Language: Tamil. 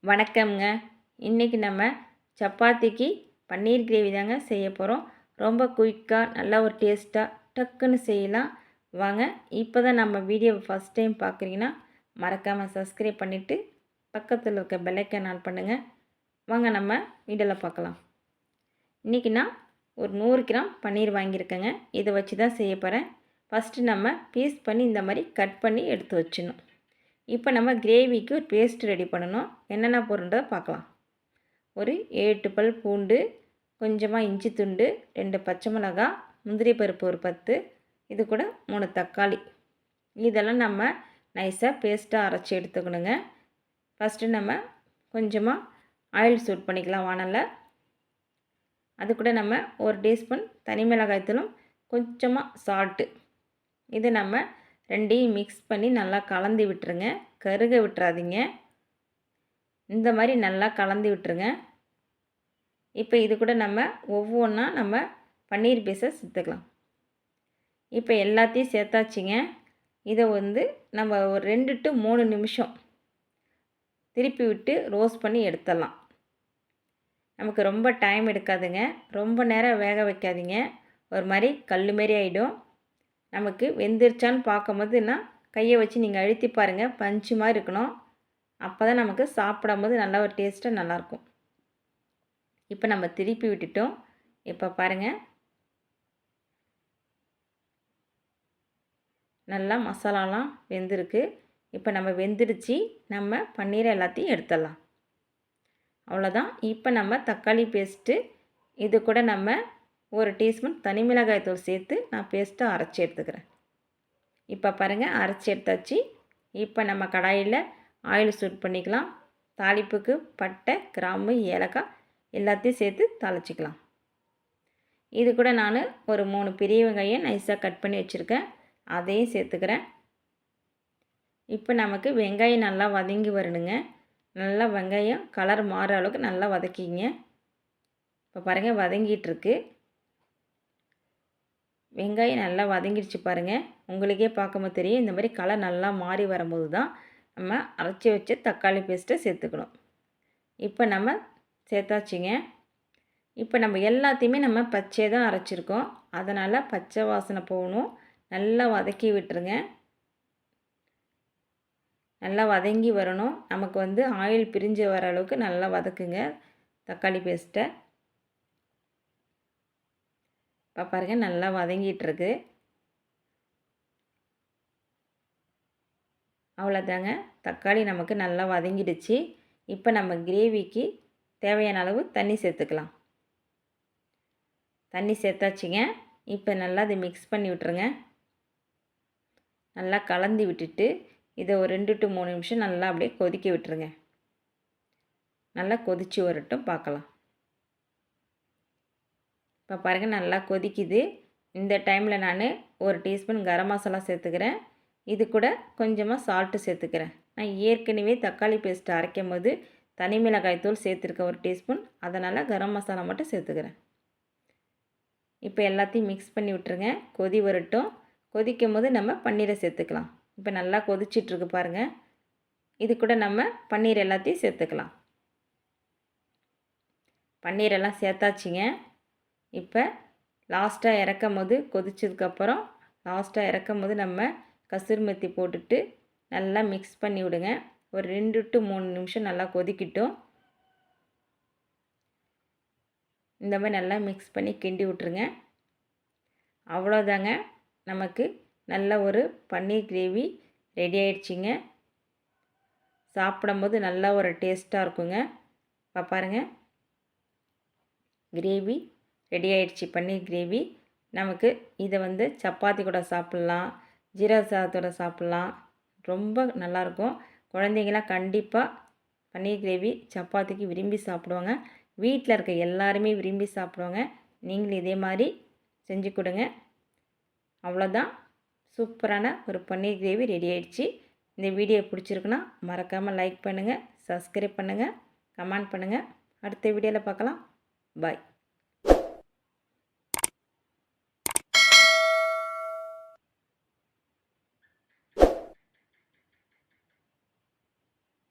வணக்கம்ங்க. இன்றைக்கி நம்ம சப்பாத்திக்கு பன்னீர் கிரேவி தாங்க செய்ய போகிறோம். ரொம்ப குயிக்காக நல்லா ஒரு டேஸ்ட்டாக டக்குன்னு செய்யலாம். வாங்க. இப்போ தான் நம்ம வீடியோவை ஃபஸ்ட் டைம் பார்க்குறீங்கன்னா மறக்காமல் சப்ஸ்கிரைப் பண்ணிவிட்டு பக்கத்தில் இருக்க பெல் ஐக்கான் ஆன் பண்ணுங்கள். வாங்க நம்ம வீடியோவில் பார்க்கலாம். இன்றைக்கி நான் ஒரு 100 கிராம் பன்னீர் வாங்கியிருக்கேங்க. இதை வச்சு தான் செய்ய போகிறேன். ஃபஸ்ட்டு நம்ம பீஸ் பண்ணி இந்த மாதிரி கட் பண்ணி எடுத்து வச்சிடணும். இப்போ நம்ம கிரேவிக்கு ஒரு பேஸ்ட் ரெடி பண்ணணும். என்னென்ன போடுறதை பார்க்கலாம். ஒரு 8 பல் பூண்டு, கொஞ்சமாக இஞ்சி துண்டு, 2 பச்சை மிளகாய், முந்திரி பருப்பு ஒரு 10, இது கூட 3 தக்காளி. இதெல்லாம் நம்ம நைஸாக பேஸ்ட்டாக அரைச்சி எடுத்துக்கணுங்க. ஃபஸ்ட்டு நம்ம கொஞ்சமாக ஆயில் சூட் பண்ணிக்கலாம் வானலில். அது கூட நம்ம ஒரு டீஸ்பூன் தனி மிளகாய் தூளும் கொஞ்சமாக சால்ட்டு, இது நம்ம ரெண்டையும் மிக்ஸ் பண்ணி நல்லா கலந்து விட்டுருங்க. கருக விட்டுறாதீங்க. இந்த மாதிரி நல்லா கலந்து விட்டுருங்க. இப்போ இது கூட நம்ம ஒவ்வொன்றா நம்ம பன்னீர் பீஸை சேர்த்துக்கலாம். இப்போ எல்லாத்தையும் சேர்த்தாச்சிங்க. இதை நம்ம ஒரு 2 to 3 நிமிஷம் திருப்பி விட்டு ரோஸ்ட் பண்ணி எடுத்துடலாம். நமக்கு ரொம்ப டைம் எடுக்காதுங்க. ரொம்ப நேரம் வேக வைக்காதீங்க. ஒரு மாதிரி கல் மாரி ஆகிடும். நமக்கு வெந்துருச்சான்னு பார்க்கும்போதுன்னா கையை வச்சு நீங்கள் அழுத்தி பாருங்கள். பஞ்சு மாதிரி இருக்கணும். அப்போ தான் நமக்கு சாப்பிடும்போது நல்லா ஒரு டேஸ்ட்டாக நல்லாயிருக்கும். இப்போ நம்ம திருப்பி விட்டுட்டோம். இப்போ பாருங்கள், நல்லா மசாலாலாம் வெந்திருக்கு. இப்போ நம்ம வெந்துருச்சு. நம்ம பன்னீரை எல்லாத்தையும் எடுத்துடலாம். அவ்வளோதான். இப்போ நம்ம தக்காளி பேஸ்ட்டு, இது கூட நம்ம ஒரு டீஸ்பூன் தனி மிளகாய் தூள் சேர்த்து நான் பேஸ்ட்டாக அரைச்சி எடுத்துக்கிறேன். இப்போ பாருங்கள், அரைச்சி எடுத்தாச்சு. இப்போ நம்ம கடாயில் ஆயில் சூட் பண்ணிக்கலாம். தாளிப்புக்கு பட்டை, கிராம்பு, ஏலக்காய் எல்லாத்தையும் சேர்த்து தாளிச்சிக்கலாம். இது கூட நான் ஒரு 3 பெரிய வெங்காயம் நைஸாக கட் பண்ணி வச்சுருக்கேன். அதையும் சேர்த்துக்கிறேன். இப்போ நமக்கு வெங்காயம் நல்லா வதங்கி வரணுங்க. நல்லா வெங்காயம் கலர் மாறுற அளவுக்கு நல்லா வதக்கிங்க. இப்போ பாருங்கள், வதங்கிட்டுருக்கு. வெங்காயம் நல்லா வதங்கிடுச்சு பாருங்கள். உங்களுக்கே பார்க்கும்போது தெரியும். இந்த மாதிரி கலர் நல்லா மாறி வரும்போது தான் நம்ம அரைச்சி வச்ச தக்காளி பேஸ்ட்டை சேர்த்துக்கணும். இப்போ நம்ம சேர்த்தாச்சிங்க. இப்போ நம்ம எல்லாத்தையுமே நம்ம பச்சையாக தான் அரைச்சிருக்கோம். அதனால் பச்சை வாசனை போகணும். நல்லா வதக்கி விட்டுருங்க. நல்லா வதங்கி வரணும். நமக்கு ஆயில் பிரிஞ்சு வர அளவுக்கு நல்லா வதக்குங்க தக்காளி பேஸ்ட்டை. இப்போ பாருங்கள், நல்லா வதங்கிட்டுருக்கு. அவ்வளோதாங்க, தக்காளி நமக்கு நல்லா வதங்கிடுச்சு. இப்போ நம்ம கிரேவிக்கு தேவையான அளவு தண்ணி சேர்த்துக்கலாம். தண்ணி சேர்த்தாச்சிங்க. இப்போ நல்லா அதை மிக்ஸ் பண்ணி விட்டுருங்க. நல்லா கலந்து விட்டுட்டு இதை ஒரு 2 to 3 நிமிஷம் நல்லா அப்படியே கொதிக்க விட்டுருங்க. நல்லா கொதித்து வரட்டும், பார்க்கலாம். இப்போ பாருங்கள், நல்லா கொதிக்குது. இந்த டைமில் நான் ஒரு டீஸ்பூன் கரம் மசாலா சேர்த்துக்கிறேன். இது கூட கொஞ்சமாக சால்ட்டு சேர்த்துக்கிறேன். நான் ஏற்கனவே தக்காளி பேஸ்ட்டு அரைக்கும் போது தனி மிளகாய் தூள் சேர்த்துருக்கேன் ஒரு டீஸ்பூன். அதனால் கரம் மசாலா மட்டும் சேர்த்துக்கிறேன். இப்போ எல்லாத்தையும் மிக்ஸ் பண்ணி விட்டுருங்க. கொதி வரட்டும். கொதிக்கும் போது நம்ம பன்னீரை சேர்த்துக்கலாம். இப்போ நல்லா கொதிச்சிட்ருக்கு பாருங்கள். இது கூட நம்ம பன்னீர் எல்லாத்தையும் சேர்த்துக்கலாம். பன்னீரெல்லாம் சேர்த்தாச்சிங்க. இப்போ லாஸ்ட்டாக இறக்கும் போது, கொதிச்சதுக்கப்புறம் லாஸ்ட்டாக இறக்கும் போது நம்ம கசூரி மெத்தி போட்டுட்டு நல்லா மிக்ஸ் பண்ணி விடுங்க. ஒரு 2 to 3 நிமிஷம் நல்லா கொதிக்கட்டும். இந்த மாதிரி நல்லா மிக்ஸ் பண்ணி கிண்டி விட்ருங்க. அவ்வளோதாங்க, நமக்கு நல்ல ஒரு பன்னீர் கிரேவி ரெடி ஆயிடுச்சிங்க. சாப்பிடும்போது நல்லா ஒரு டேஸ்ட்டாக இருக்குங்க. இப்போ பாருங்கள், கிரேவி ரெடி ஆயிடுச்சு. பன்னீர் கிரேவி நமக்கு இதை சப்பாத்தி கூட சாப்பிட்லாம், ஜீரா சாதத்தோட சாப்பிட்லாம். ரொம்ப நல்லாயிருக்கும். குழந்தைங்களாம் கண்டிப்பாக பன்னீர் கிரேவி சப்பாத்திக்கு விரும்பி சாப்பிடுவாங்க. வீட்டில் இருக்க எல்லாருமே விரும்பி சாப்பிடுவாங்க. நீங்களும் இதே மாதிரி செஞ்சு கொடுங்க. அவ்வளோதான், சூப்பரான ஒரு பன்னீர் கிரேவி ரெடி ஆயிடுச்சு. இந்த வீடியோ பிடிச்சிருக்குன்னா மறக்காமல் லைக் பண்ணுங்கள், சப்ஸ்கிரைப் பண்ணுங்கள், கமெண்ட் பண்ணுங்கள். அடுத்த வீடியோவில் பார்க்கலாம். பாய்.